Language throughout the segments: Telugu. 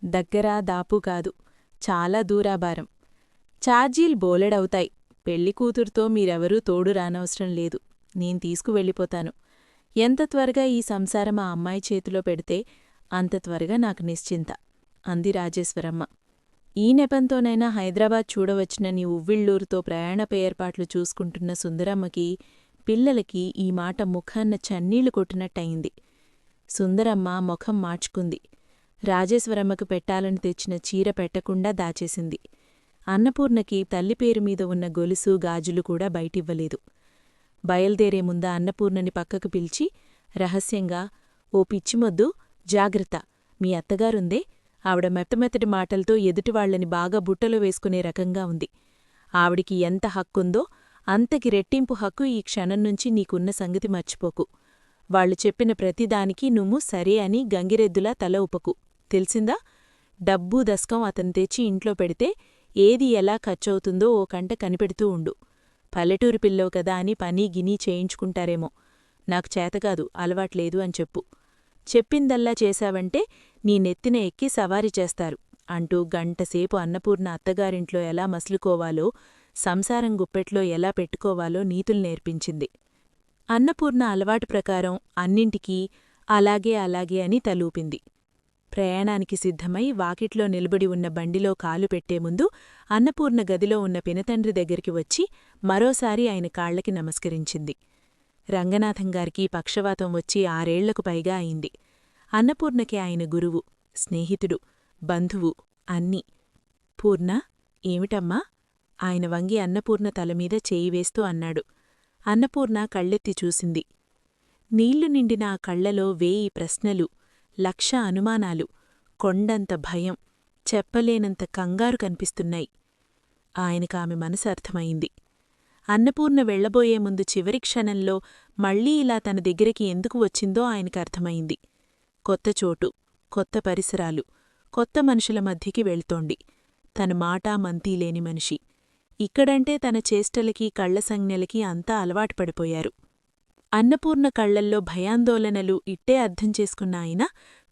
దగ్గరా దాపు కాదు, చాలా దూరాభారం. ఛార్జీలు బోలెడవుతాయి. పెళ్లికూతురుతో మీరెవరూ తోడు రానవసరం లేదు. నేను తీసుకువెళ్ళిపోతాను. ఎంత త్వరగా ఈ సంసారం ఆ అమ్మాయి చేతిలో పెడితే అంత త్వరగా నాకు నిశ్చింత అంది రాజేశ్వరమ్మ. ఈ నెపంతోనైనా హైదరాబాద్ చూడవచ్చిన నీ ఉవ్విళ్ళూరుతో ప్రయాణపు ఏర్పాట్లు చూసుకుంటున్న సుందరమ్మకి, పిల్లలకి ఈ మాట ముఖాన్న చన్నీళ్లు కొట్టినట్టయింది. సుందరమ్మ ముఖం మార్చుకుంది. రాజేశ్వరమ్మకు పెట్టాలని తెచ్చిన చీర పెట్టకుండా దాచేసింది. అన్నపూర్ణకి తల్లిపేరుమీద ఉన్న గొలుసు, గాజులు కూడా బయటివ్వలేదు. బయల్దేరే ముందా అన్నపూర్ణని పక్కకు పిలిచి రహస్యంగా, ఓ పిచ్చిమొద్దు, జాగ్రత్త, మీ అత్తగారుందే, ఆవిడ మెత్తమెత్తటి మాటలతో ఎదుటివాళ్లని బాగా బుట్టలో వేసుకునే రకంగా ఉంది. ఆవిడికి ఎంత హక్కుందో అంతకి రెట్టింపు హక్కు ఈ క్షణం నుంచి నీకున్న సంగతి మర్చిపోకు. వాళ్లు చెప్పిన ప్రతిదానికి నువ్వు సరే అని గంగిరెద్దులా తల ఊపకు, తెలిసిందా? డబ్బూ దస్కం అతను తెచ్చి ఇంట్లో పెడితే ఏది ఎలా ఖర్చవుతుందో ఓ కంట కనిపెడుతూ ఉండు. పల్లెటూరి పిల్లవు కదా అని పనీ గినీ చేయించుకుంటారేమో. నాకు చేతకాదు, అలవాట్లేదు అని చెప్పు. చెప్పిందల్లా చేశావంటే నీ నెత్తిన ఎక్కి సవారీ చేస్తారు అంటూ గంటసేపు అన్నపూర్ణ అత్తగారింట్లో ఎలా మసులుకోవాలో, సంసారం గుప్పెట్లో ఎలా పెట్టుకోవాలో నీతులు నేర్పించింది. అన్నపూర్ణ అలవాటు ప్రకారం అన్నింటికీ అలాగే అలాగే అని తలూపింది. ప్రయాణానికి సిద్ధమై వాకిట్లో నిలబడి ఉన్న బండిలో కాలు పెట్టే ముందు అన్నపూర్ణ గదిలో ఉన్న పినతండ్రి దగ్గరికి వచ్చి మరోసారి ఆయన కాళ్లకి నమస్కరించింది. రంగనాథంగారికి పక్షవాతం వచ్చి 6 ఏళ్లకు పైగా అయింది. అన్నపూర్ణకి ఆయన గురువు, స్నేహితుడు, బంధువు, అన్నీ. పూర్ణ, ఏమిటమ్మా? ఆయన వంగి అన్నపూర్ణ తలమీద చేయి వేస్తూ అన్నాడు. అన్నపూర్ణ కళ్ళెత్తి చూసింది. నీళ్లు నిండిన ఆ కళ్లలో 1000 ప్రశ్నలు, 1,00,000 అనుమానాలు, కొండంత భయం, చెప్పలేనంత కంగారు కనిపిస్తున్నాయి. ఆయనకామె మనసు అర్థమైంది. అన్నపూర్ణ వెళ్లబోయే ముందు చివరి క్షణంలో మళ్లీ ఇలా తన దగ్గరికి ఎందుకు వచ్చిందో ఆయనకర్థమైంది. కొత్త చోటు, కొత్త పరిసరాలు, కొత్త మనుషుల మధ్యకి వెళ్తోంది. తన మాటా మంతీలేని మనిషి. ఇక్కడంటే తన చేష్టలకి, కళ్ల సంజ్ఞలకి అంతా అలవాటు పడిపోయారు. అన్నపూర్ణ కళ్లల్లో భయాందోళనలు ఇట్టే అర్థం చేసుకున్న ఆయన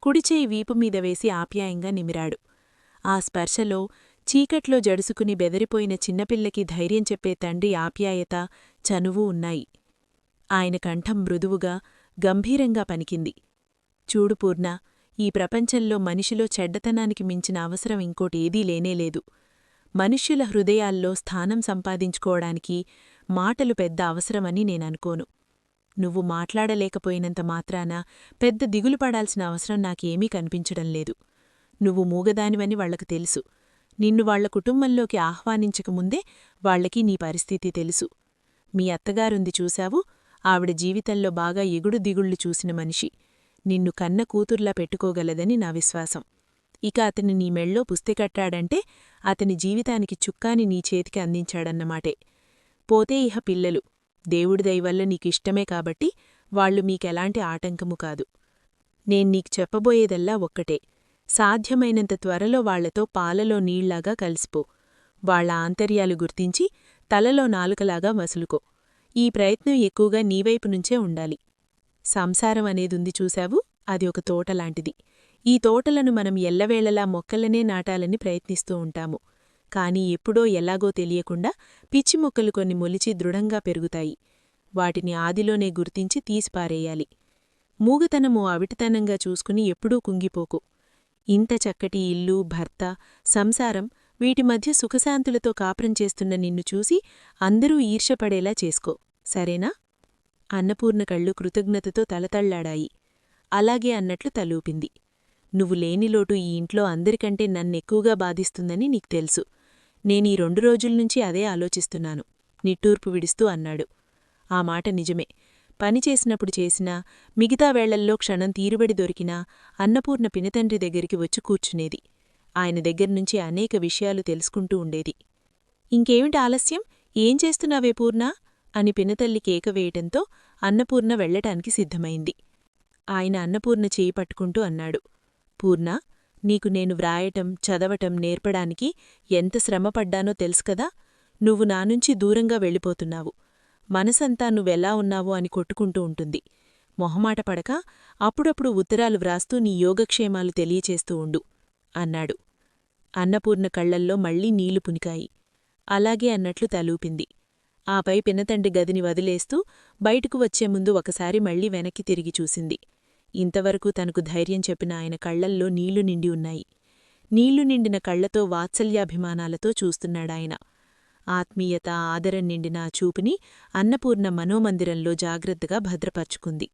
కుడిచేయి వీపుమీద వేసి ఆప్యాయంగా నిమిరాడు. ఆ స్పర్శలో చీకట్లో జడుసుకుని బెదిరిపోయిన చిన్నపిల్లకి ధైర్యం చెప్పే తండ్రి ఆప్యాయత, చనువు ఉన్నాయి. ఆయన కంఠం మృదువుగా, గంభీరంగా పనికింది. చూడు పూర్ణ, ఈ ప్రపంచంలో మనిషిలో చెడ్డతనానికి మించిన అవసరం ఇంకోటేదీ లేనేలేదు. మనుష్యుల హృదయాల్లో స్థానం సంపాదించుకోవడానికి మాటలు పెద్ద అవసరమని నేననుకోను. నువ్వు మాట్లాడలేకపోయినంత మాత్రాన పెద్ద దిగులు పడాల్సిన అవసరం నాకేమీ కనిపించడంలేదు. నువ్వు మూగదానివని వాళ్లకు తెలుసు. నిన్ను వాళ్ల కుటుంబంలోకి ఆహ్వానించకముందే వాళ్లకి నీ పరిస్థితి తెలుసు. మీ అత్తగారుంది చూశావు, ఆవిడ జీవితంలో బాగా ఎగుడు దిగుళ్లు చూసిన మనిషి. నిన్ను కన్న కూతుర్లా పెట్టుకోగలదని నా విశ్వాసం. ఇక అతని నీ మెళ్ళో పుస్తెకట్టాడంటే అతని జీవితానికి చుక్కాని నీ చేతికి అందించాడన్నమాటే. పోతే ఇహ పిల్లలు, దేవుడి దయవల్ల నీకిష్టమే కాబట్టి వాళ్లు మీకెలాంటి ఆటంకము కాదు. నీకు చెప్పబోయేదల్లా ఒక్కటే, సాధ్యమైనంత త్వరలో వాళ్లతో పాలలో నీళ్లాగా కలిసిపో. వాళ్ల ఆంతర్యాలు గుర్తించి తలలో నాలుకలాగా మసులుకో. ఈ ప్రయత్నం ఎక్కువగా నీవైపునుంచే ఉండాలి. సంసారం అనేదుంది చూశావు, అది ఒక తోటలాంటిది. ఈ తోటలను మనం ఎల్లవేళలా మొక్కలనే నాటాలని ప్రయత్నిస్తూ ఉంటాము. కాని ఎప్పుడో ఎలాగో తెలియకుండా పిచ్చి మొక్కలు కొన్ని మొలిచి దృఢంగా పెరుగుతాయి. వాటిని ఆదిలోనే గుర్తించి తీసిపారేయాలి. మూగతనము అవిటితనంగా చూసుకుని ఎప్పుడూ కుంగిపోకు. ఇంత చక్కటి ఇల్లు, భర్త, సంసారం, వీటి మధ్య సుఖశాంతులతో కాపురం చేస్తున్న నిన్ను చూసి అందరూ ఈర్ష్యపడేలా చేసుకో, సరేనా? అన్నపూర్ణ కళ్ళు కృతజ్ఞతతో తలతళ్లాడాయి. అలాగే అన్నట్లు తలూపింది. నువ్వు లేనిలోటు ఈ ఇంట్లో అందరికంటే నన్నెక్కువగా బాధిస్తుందని నీకు తెలుసు. నేనీ 2 రోజుల్నుంచి అదే ఆలోచిస్తున్నాను నిట్టూర్పు విడుస్తూ అన్నాడు. ఆ మాట నిజమే. పనిచేసినప్పుడు చేసినా, మిగతా వేళల్లో క్షణం తీరుబడి దొరికినా అన్నపూర్ణ పినతండ్రి దగ్గరికి వచ్చి కూర్చునేది. ఆయన దగ్గర్నుంచి అనేక విషయాలు తెలుసుకుంటూ ఉండేది. ఇంకేమిటి ఆలస్యం, ఏం చేస్తున్నావే పూర్ణా అని పినతల్లి కేకవేయటంతో అన్నపూర్ణ వెళ్లటానికి సిద్ధమైంది. ఆయన అన్నపూర్ణ చేయి పట్టుకుంటూ అన్నాడు. పూర్ణా, నీకు నేను వ్రాయటం, చదవటం నేర్పడానికి ఎంత శ్రమపడ్డానో తెలుసుకదా. నువ్వు నానుంచి దూరంగా వెళ్ళిపోతున్నావు. మనసంతా నువ్వెలా ఉన్నావో అని కొట్టుకుంటూ ఉంటుంది. మొహమాట పడక అప్పుడప్పుడు ఉత్తరాలు వ్రాస్తూ నీ యోగక్షేమాలు తెలియచేస్తూ ఉండు. అన్నాడు. అన్నపూర్ణ కళ్లల్లో మళ్లీ నీళ్లు పునికాయి. అలాగే అన్నట్లు తలూపింది. ఆపై పినతండ్రి గదిని వదిలేస్తూ బయటకు వచ్చే ముందు ఒకసారి మళ్లీ వెనక్కి తిరిగి చూసింది. ఇంతవరకు తనకు ధైర్యం చెప్పిన ఆయన కళ్లల్లో నీళ్లు నిండి ఉన్నాయి. నీళ్లు నిండిన కళ్లతో వాత్సల్యాభిమానాలతో చూస్తున్నాడాయన. ఆత్మీయత, ఆదరం నిండిన ఆ చూపుని అన్నపూర్ణ మనోమందిరంలో జాగ్రత్తగా భద్రపర్చుకుంది.